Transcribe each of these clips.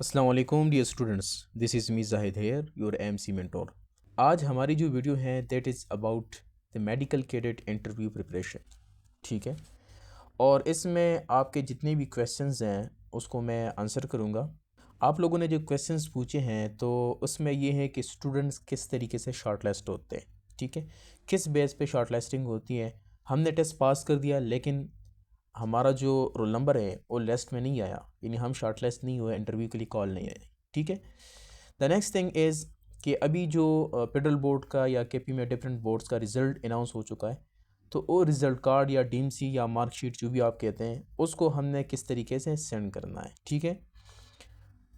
अस्सलाम वालेकुम dear students, this is me Zahid here your MC mentor. आज हमारी जो वीडियो है that is about the medical cadet interview preparation. ठीक है, और इसमें आपके जितने भी क्वेश्चंस हैं उसको मैं आंसर करूँगा। आप लोगों ने जो क्वेश्चंस पूछे हैं तो उसमें ये है कि स्टूडेंट्स किस तरीके से शॉर्ट लिस्ट होते हैं। ठीक है, किस बेस पे शॉर्ट लिस्टिंग होती है। हमने टेस्ट पास कर दिया लेकिन हमारा जो रोल नंबर है वो लिस्ट में नहीं आया, यानी हम शॉर्ट लिस्ट नहीं हुए, इंटरव्यू के लिए कॉल नहीं आए। ठीक है, द नेक्स्ट थिंग इज़ कि अभी जो फेडरल बोर्ड का या केपी में डिफरेंट बोर्ड्स का रिज़ल्ट अनाउंस हो चुका है, तो वो रिज़ल्ट कार्ड या डीएमसी या मार्कशीट जो भी आप कहते हैं उसको हमने किस तरीके से सेंड करना है। ठीक है,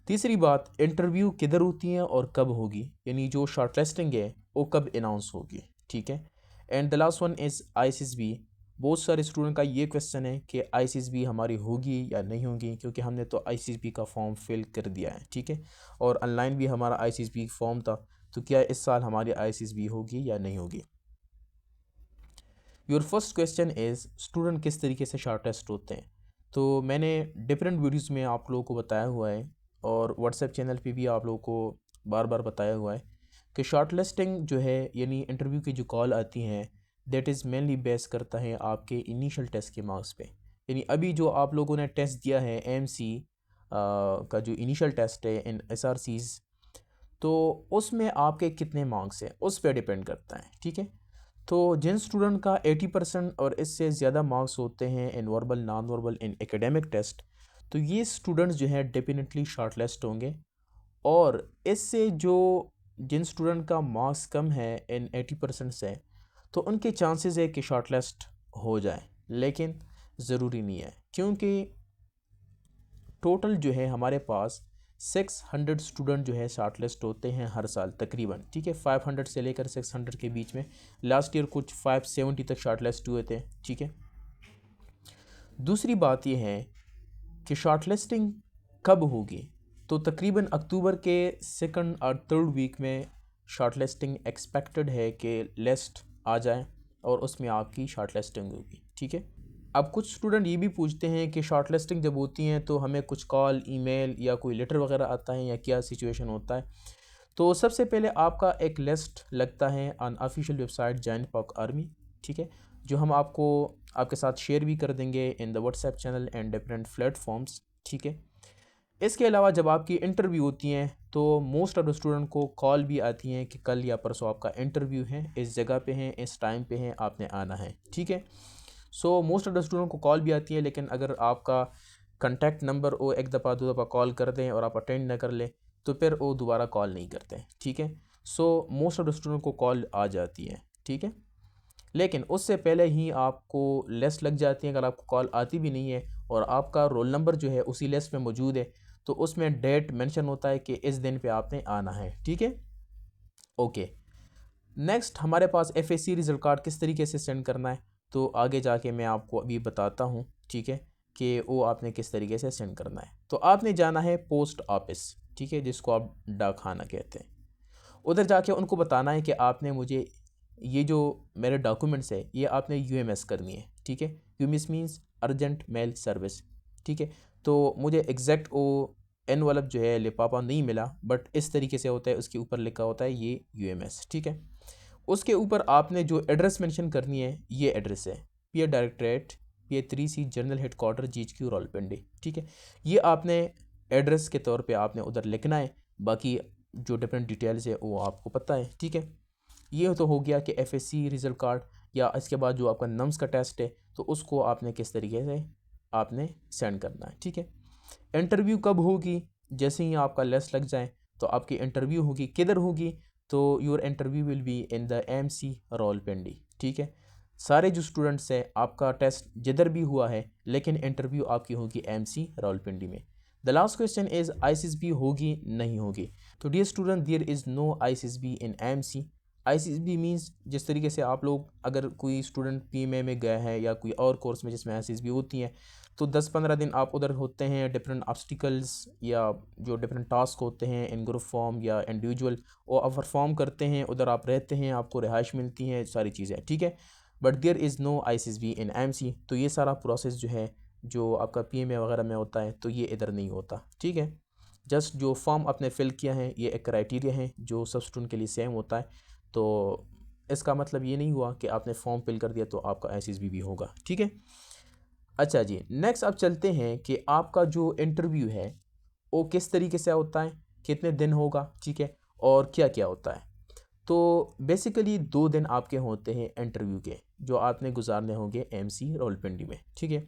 तीसरी बात, इंटरव्यू किधर होती है और कब होगी, यानी जो शॉर्ट लिस्टिंग है वो कब अनाउंस होगी। ठीक है, and the last one is ICSB. बहुत सारे स्टूडेंट का ये क्वेश्चन है कि आईसीएसबी हमारी होगी या नहीं होगी, क्योंकि हमने तो आईसीएसबी का फॉर्म फिल कर दिया है। ठीक है, और ऑनलाइन भी हमारा आईसीएसबी फॉर्म था, तो क्या इस साल हमारी आईसीएसबी होगी या नहीं होगी। Your first question is student किस तरीके से शॉर्ट लिस्ट होते हैं। तो मैंने डिफरेंट वीडियोज़ में आप लोगों को बताया हुआ है और व्हाट्सएप चैनल पे भी आप लोगों को बार बार बताया हुआ है कि शॉर्ट लिस्टिंग जो है, यानी इंटरव्यू की जो कॉल आती हैं, दैट इज़ मेनली बेस करता है आपके इनिशियल टेस्ट के मार्क्स पे। यानी अभी जो आप लोगों ने टेस्ट दिया है एमसी का जो इनिशियल टेस्ट है इन एसआरसीज़, तो उसमें आपके कितने मार्क्स हैं उस पर डिपेंड करता है। ठीक है, तो जिन स्टूडेंट का 80% और इससे ज़्यादा मार्क्स होते हैं in verbal, non verbal, in academic test, तो ये स्टूडेंट्स जो है डेफिनेटली शॉर्ट लिस्ट होंगे। और इससे जो जिन स्टूडेंट का मार्क्स कम है इन 80% से, तो उनके चांसेस है कि शॉर्ट लिस्ट हो जाए, लेकिन ज़रूरी नहीं है, क्योंकि टोटल जो है हमारे पास 600 स्टूडेंट जो है शॉर्ट लिस्ट होते हैं हर साल तकरीबन। ठीक है, 500 से लेकर 600 के बीच में। लास्ट ईयर कुछ 570 तक शॉर्ट लिस्ट हुए थे। ठीक है, दूसरी बात यह है कि शॉर्ट लिस्टिंग कब होगी, तो तकरीबन अक्टूबर के सेकंड और थर्ड वीक में शॉर्ट लिस्टिंग एक्सपेक्टेड है कि लिस्ट आ जाए और उसमें आपकी शॉर्ट लिस्टिंग होगी। ठीक है, अब कुछ स्टूडेंट ये भी पूछते हैं कि शॉर्ट लिस्टिंग जब होती हैं तो हमें कुछ कॉल, ईमेल या कोई लेटर वगैरह आता है या क्या सिचुएशन होता है। तो सबसे पहले आपका एक लिस्ट लगता है ऑन ऑफिशियल वेबसाइट जॉइन पाक आर्मी। ठीक है, जो हम आपको आपके साथ शेयर भी कर देंगे in the WhatsApp channel and different platforms. ठीक है, इसके अलावा जब आपकी इंटरव्यू होती हैं तो मोस्ट ऑफ द स्टूडेंट को कॉल भी आती हैं कि कल या परसों आपका इंटरव्यू है, इस जगह पे हैं, इस टाइम पे हैं, आपने आना है। ठीक है, so most of the student को कॉल भी आती है, लेकिन अगर आपका कंटेक्ट नंबर वो एक दफ़ा दो दफ़ा कॉल कर दें और आप अटेंड ना कर लें तो फिर वो दोबारा कॉल नहीं करते। ठीक है, so most of the student को कॉल आ जाती है। ठीक है, लेकिन उससे पहले ही आपको लिस्ट लग जाती है। अगर आपको कॉल आती भी नहीं है और आपका रोल नंबर जो है उसी लिस्ट में मौजूद है, तो उसमें डेट मेंशन होता है कि इस दिन पे आपने आना है। ठीक है, ओके। नेक्स्ट हमारे पास एफएससी रिजल्ट कार्ड किस तरीके से सेंड करना है, तो आगे जाके मैं आपको अभी बताता हूँ। ठीक है, कि वो आपने किस तरीके से सेंड करना है। तो आपने जाना है पोस्ट ऑफिस, ठीक है, जिसको आप डाक खाना कहते हैं। उधर जाके उनको बताना है कि आपने मुझे ये जो मेरे डॉक्यूमेंट्स है ये आपने यूएमएस करनी है। ठीक है, UMS means urgent mail service. ठीक है, तो मुझे एग्जैक्ट वो एनवलप जो है लिफाफा नहीं मिला, बट इस तरीके से होता है, उसके ऊपर लिखा होता है ये यूएमएस। ठीक है, उसके ऊपर आपने जो एड्रेस मेंशन करनी है ये एड्रेस है PA directorate PA3C general headquarters GHQ Rawalpindi. ठीक है, ये आपने एड्रेस के तौर पे आपने उधर लिखना है, बाकी जो डिफरेंट डिटेल्स है वो आपको पता है। ठीक है, ये तो हो गया कि एफएससी रिजल्ट कार्ड, या इसके बाद जो आपका नम्स का टेस्ट है तो उसको आपने किस तरीके से आपने सेंड करना है। ठीक है, इंटरव्यू कब होगी, जैसे ही आपका लिस्ट लग जाए तो आपकी इंटरव्यू होगी। किधर होगी, तो your interview will be in the MC Rawalpindi. ठीक है, सारे जो स्टूडेंट्स हैं आपका टेस्ट जिधर भी हुआ है, लेकिन इंटरव्यू आपकी होगी MC रावलपिंडी में। The last question is ICSB होगी नहीं होगी। तो dear student, there is no ICSB in MC। ICSB means जिस तरीके से आप लोग, अगर कोई स्टूडेंट PMA में गया है या कोई और कोर्स में जिसमें ICSB होती हैं, तो 10-15 दिन आप उधर होते हैं, डिफरेंट ऑब्स्टिकल्स या जो डिफरेंट टास्क होते हैं इन ग्रुप फॉर्म या इंडिविजुअल, वो आप परफॉर्म करते हैं, उधर आप रहते हैं, आपको रिहाइश मिलती है, सारी चीज़ें। ठीक है, but there is no ICSB in MC। तो ये सारा प्रोसेस जो है, जो आपका PMA वगैरह में होता है, तो ये इधर नहीं होता। ठीक है, जस्ट जो फॉर्म आपने फिल किया है ये एक क्राइटेरिया है जो सब स्टूडेंट के लिए सेम होता है। तो इसका मतलब ये नहीं हुआ कि आपने फॉर्म फिल कर दिया तो आपका SSB भी होगा, ठीक है। अच्छा जी, नेक्स्ट अब चलते हैं कि आपका जो इंटरव्यू है वो किस तरीके से होता है, कितने दिन होगा, ठीक है, और क्या क्या होता है। तो बेसिकली 2 दिन आपके होते हैं इंटरव्यू के, जो आपने गुजारने होंगे MC रावलपिंडी में, ठीक है।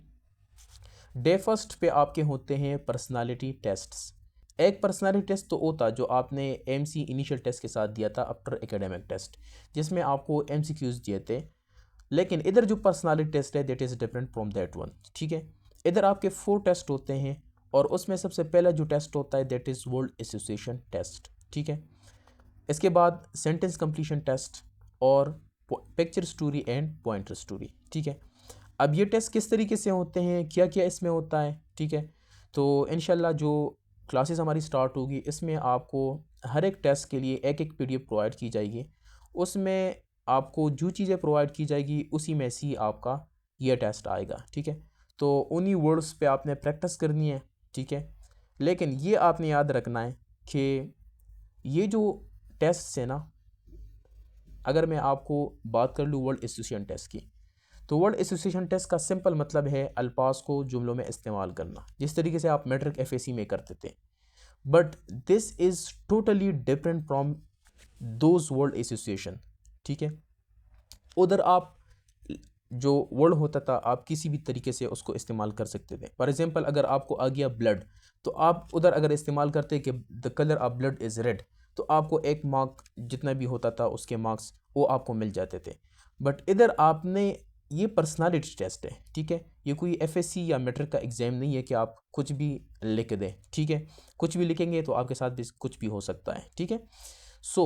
डे फर्स्ट पे आपके होते हैं पर्सनालिटी टेस्ट्स। एक पर्सनालिटी टेस्ट तो होता जो आपने MC इनिशियल टेस्ट के साथ दिया था आफ्टर एकेडमिक टेस्ट, जिसमें आपको MCQs दिए थे। लेकिन इधर जो पर्सनालिटी टेस्ट है that is different from that one, ठीक है। इधर आपके 4 टेस्ट होते हैं और उसमें सबसे पहला जो टेस्ट होता है that is world association test, ठीक है। इसके बाद सेंटेंस कंप्लीशन टेस्ट और picture story and pointer story, ठीक है। अब ये टेस्ट किस तरीके से होते हैं, क्या क्या इसमें होता है, ठीक है। तो इंशाल्लाह जो क्लासेस हमारी स्टार्ट होगी इसमें आपको हर एक टेस्ट के लिए एक एक PDF प्रोवाइड की जाएगी। उसमें आपको जो चीज़ें प्रोवाइड की जाएगी उसी में से आपका ये टेस्ट आएगा, ठीक है। तो उन्हीं वर्ड्स पे आपने प्रैक्टिस करनी है, ठीक है। लेकिन ये आपने याद रखना है कि ये जो टेस्ट है ना, अगर मैं आपको बात कर लूँ वर्ल्ड एसोसिएशन टेस्ट की, तो वर्ड एसोसिएशन टेस्ट का सिंपल मतलब है अल्फाज को जुमलों में इस्तेमाल करना, जिस तरीके से आप मैट्रिक FAC में करते थे। But this is totally different from those word association, ठीक है। उधर आप जो वर्ड होता था आप किसी भी तरीके से उसको इस्तेमाल कर सकते थे। फॉर एग्जांपल अगर आपको आ गया ब्लड, तो आप उधर अगर इस्तेमाल करते कि the colour of blood is red, तो आपको 1 मार्क जितना भी होता था उसके मार्क्स वो आपको मिल जाते थे। बट इधर आपने ये पर्सनालिटी टेस्ट है, ठीक है। ये कोई FAC या मैट्रिक का एग्ज़ाम नहीं है कि आप कुछ भी लिख दें, ठीक है। कुछ भी लिखेंगे तो आपके साथ भी कुछ भी हो सकता है, ठीक है। सो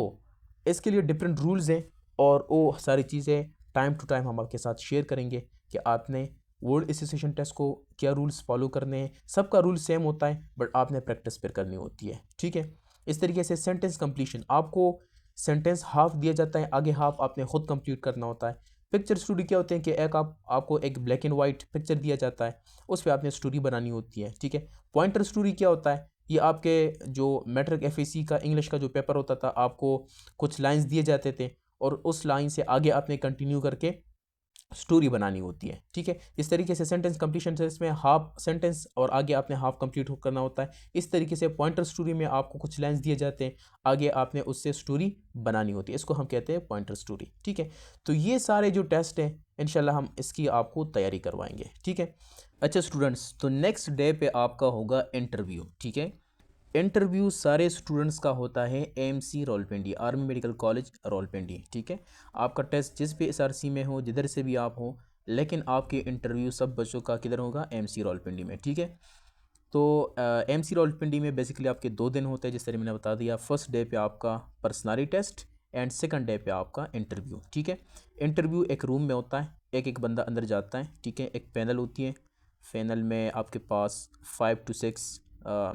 इसके लिए डिफरेंट रूल्स हैं और वो सारी चीज़ें टाइम टू टाइम हम आपके साथ शेयर करेंगे कि आपने वर्ल्ड एसोसिएशन टेस्ट को क्या रूल्स फॉलो करने हैं। सबका रूल सेम होता है बट आपने प्रैक्टिस फिर करनी होती है, ठीक है। इस तरीके से सेंटेंस कंप्लीशन, आपको सेंटेंस हाफ दिया जाता है, आगे हाफ आपने खुद कंप्लीट करना होता है। पिक्चर स्टोरी क्या होते हैं कि आपको एक ब्लैक एंड वाइट पिक्चर दिया जाता है, उस पर आपने स्टोरी बनानी होती है, ठीक है। पॉइंटर स्टोरी क्या होता है, ये आपके जो मैट्रिक FAC का इंग्लिश का जो पेपर होता था आपको कुछ लाइंस दिए जाते थे और उस लाइन से आगे आपने कंटिन्यू करके स्टोरी बनानी होती है, ठीक है। इस तरीके से सेंटेंस कंप्लीशन से इसमें हाफ सेंटेंस और आगे आपने हाफ कंप्लीट करना होता है। इस तरीके से पॉइंटर स्टोरी में आपको कुछ लाइंस दिए जाते हैं, आगे आपने उससे स्टोरी बनानी होती है, इसको हम कहते हैं पॉइंटर स्टोरी, ठीक है। तो ये सारे जो टेस्ट हैं इंशाल्लाह हम इसकी आपको तैयारी करवाएंगे, ठीक है। अच्छा स्टूडेंट्स, तो नेक्स्ट डे पे आपका होगा इंटरव्यू, ठीक है। इंटरव्यू सारे स्टूडेंट्स का होता है AMC Rawalpindi, army medical college Rawalpindi, ठीक है। आपका टेस्ट जिस भी SRC में हो, जिधर से भी आप हो, लेकिन आपके इंटरव्यू सब बच्चों का किधर होगा, MC रावलपिंडी में, ठीक है। तो MC रावलपिंडी में बेसिकली आपके 2 दिन होते हैं, जिस तरह मैंने बता दिया। फर्स्ट डे पे आपका personality test and second day पे आपका इंटरव्यू, ठीक है। इंटरव्यू एक रूम में होता है, एक एक बंदा अंदर जाता है, ठीक है। एक पैनल होती है, पैनल में आपके पास 5 to 6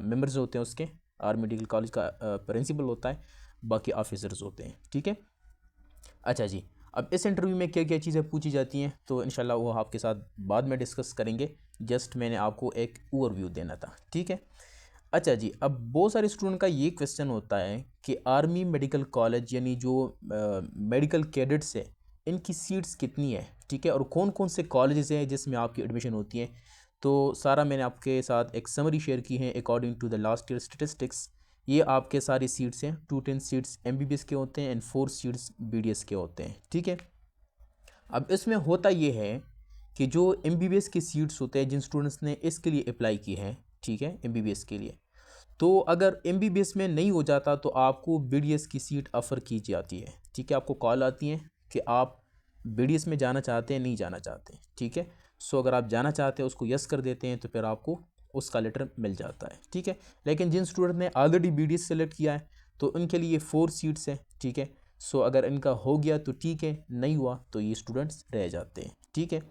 मेंबर्स होते हैं उसके। आर्मी मेडिकल कॉलेज का प्रिंसिपल होता है, बाकी ऑफिसर्स होते हैं, ठीक है। अच्छा जी, अब इस इंटरव्यू में क्या क्या चीज़ें पूछी जाती हैं तो इंशाल्लाह वो आपके साथ बाद में डिस्कस करेंगे। जस्ट मैंने आपको एक ओवरव्यू देना था, ठीक है। अच्छा जी, अब बहुत सारे स्टूडेंट का ये क्वेश्चन होता है कि आर्मी मेडिकल कॉलेज यानी जो मेडिकल कैडेट्स है इनकी सीट्स कितनी है, ठीक है, और कौन कौन से कॉलेजेस हैं जिसमें आपकी एडमिशन होती है। तो सारा मैंने आपके साथ एक समरी शेयर की है according to the last year statistics. ये आपके सारी सीट्स हैं, 210 सीट्स MBBS के होते हैं एंड 4 सीट्स BDS के होते हैं, ठीक है। अब इसमें होता ये है कि जो MBBS की सीट्स होते हैं जिन स्टूडेंट्स ने इसके लिए अप्लाई की है, ठीक है, MBBS के लिए, तो अगर MBBS में नहीं हो जाता तो आपको BDS की सीट ऑफ़र की जाती है, ठीक है। आपको कॉल आती है कि आप BDS में जाना चाहते हैं, नहीं जाना चाहते, ठीक है। सो अगर आप जाना चाहते हैं उसको यस कर देते हैं तो फिर आपको उसका लेटर मिल जाता है, ठीक है। लेकिन जिन स्टूडेंट ने ऑलरेडी BDS सेलेक्ट किया है तो उनके लिए 4 सीट्स हैं, ठीक है। सो अगर इनका हो गया तो ठीक है, नहीं हुआ तो ये स्टूडेंट्स रह जाते हैं, ठीक है।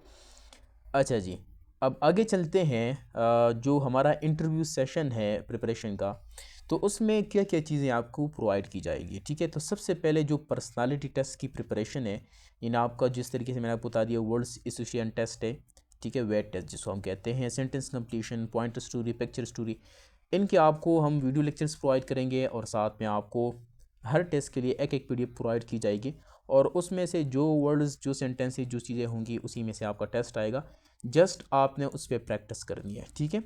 अच्छा जी, अब आगे चलते हैं। जो हमारा इंटरव्यू सेशन है प्रिपरेशन का, तो उसमें क्या क्या चीज़ें आपको प्रोवाइड की जाएगी, ठीक है। तो सबसे पहले जो पर्सनालिटी टेस्ट की प्रिपरेशन है, इन आपका जिस तरीके से मैंने आपको बता दिया वर्ल्ड एसोसिएशन टेस्ट है, ठीक है, वेट टेस्ट जिसको हम कहते हैं, sentence completion, point story, picture story, इनके आपको हम वीडियो लेक्चर्स प्रोवाइड करेंगे और साथ में आपको हर टेस्ट के लिए एक एक PDF प्रोवाइड की जाएगी और उसमें से जो वर्ड्स, जो सेंटेंसेस, जो चीज़ें होंगी उसी में से आपका टेस्ट आएगा। जस्ट आपने उस पर प्रैक्टिस करनी है, ठीक है।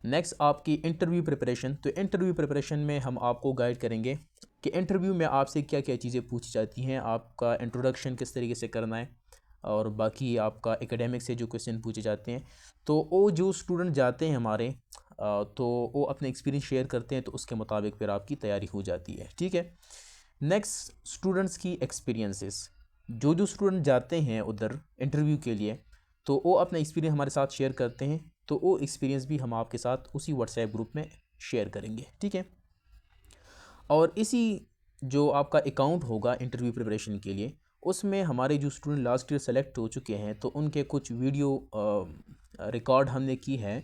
नेक्स्ट आपकी इंटरव्यू प्रिपरेशन। तो इंटरव्यू प्रिपरेशन में हम आपको गाइड करेंगे कि इंटरव्यू में आपसे क्या क्या चीज़ें पूछी जाती हैं, आपका इंट्रोडक्शन किस तरीके से करना है और बाकी आपका एकेडमिक से जो क्वेश्चन पूछे जाते हैं। तो वो जो स्टूडेंट जाते हैं हमारे तो वो अपने एक्सपीरियंस शेयर करते हैं, तो उसके मुताबिक फिर आपकी तैयारी हो जाती है, ठीक है। नेक्स्ट स्टूडेंट्स की एक्सपीरियंसेस। जो स्टूडेंट जाते हैं उधर इंटरव्यू के लिए तो वो अपना एक्सपीरियंस हमारे साथ शेयर करते हैं, तो वो एक्सपीरियंस भी हम आपके साथ उसी व्हाट्सएप ग्रुप में शेयर करेंगे, ठीक है। और इसी जो आपका अकाउंट होगा इंटरव्यू प्रिपरेशन के लिए, उसमें हमारे जो स्टूडेंट लास्ट ईयर सेलेक्ट हो चुके हैं तो उनके कुछ वीडियो रिकॉर्ड हमने की है,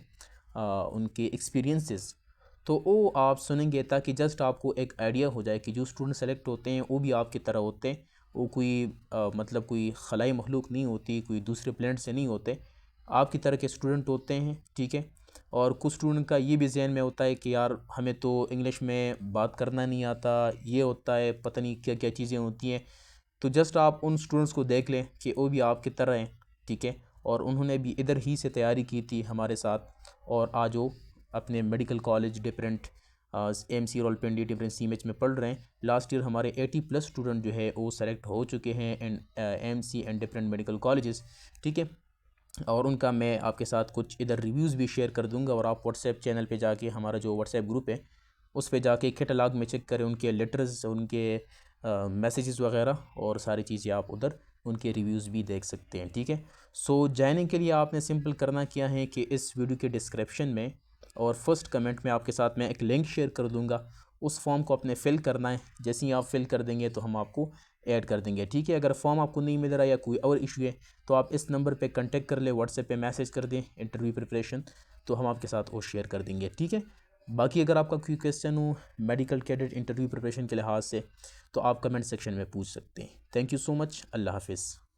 उनके एक्सपीरियंसेस, तो वो आप सुनेंगे ताकि जस्ट आपको एक आइडिया हो जाए कि जो स्टूडेंट सेलेक्ट होते हैं वो भी आपकी तरह होते हैं। वो कोई मतलब कोई खलाई मखलूक नहीं होती, कोई दूसरे प्लेनेट से नहीं होते, आपकी तरह के स्टूडेंट होते हैं, ठीक है। और कुछ स्टूडेंट का ये भी जहन में होता है कि यार हमें तो इंग्लिश में बात करना नहीं आता, ये होता है, पता नहीं क्या क्या चीज़ें होती हैं। तो जस्ट आप उन स्टूडेंट्स को देख लें कि वो भी आपकी तरह हैं, ठीक है, और उन्होंने भी इधर ही से तैयारी की थी हमारे साथ और आज वो अपने medical college different AMC Rawalpindi different CMH में पढ़ रहे हैं। लास्ट ईयर हमारे 80+ स्टूडेंट जो है वो सेलेक्ट हो चुके हैं and AMC and different medical colleges, ठीक है। और उनका मैं आपके साथ कुछ इधर रिव्यूज़ भी शेयर कर दूंगा और आप व्हाट्सएप चैनल पे जाके, हमारा जो व्हाट्सएप ग्रुप है उस पे जाके कैटलॉग में चेक करें उनके लेटर्स, उनके मैसेजेस वगैरह और सारी चीज़ें आप उधर उनके रिव्यूज़ भी देख सकते हैं, ठीक है। सो ज्वाइनिंग के लिए आपने सिंपल करना क्या है कि इस वीडियो के डिस्क्रिप्शन में और फर्स्ट कमेंट में आपके साथ मैं एक लिंक शेयर कर दूंगा, उस फॉर्म को आपने फ़िल करना है। जैसे ही आप फिल कर देंगे तो हम आपको ऐड कर देंगे, ठीक है। अगर फॉर्म आपको नहीं मिल रहा या कोई और इशू है तो आप इस नंबर पे कांटेक्ट कर ले, व्हाट्सएप पे मैसेज कर दें इंटरव्यू प्रिपरेशन, तो हम आपके साथ वो शेयर कर देंगे, ठीक है। बाकी अगर आपका कोई क्वेश्चन हो मेडिकल कैडेट इंटरव्यू प्रिपरेशन के लिहाज से तो आप कमेंट सेक्शन में पूछ सकते हैं। Thank you so much. अल्लाह हाफिज़।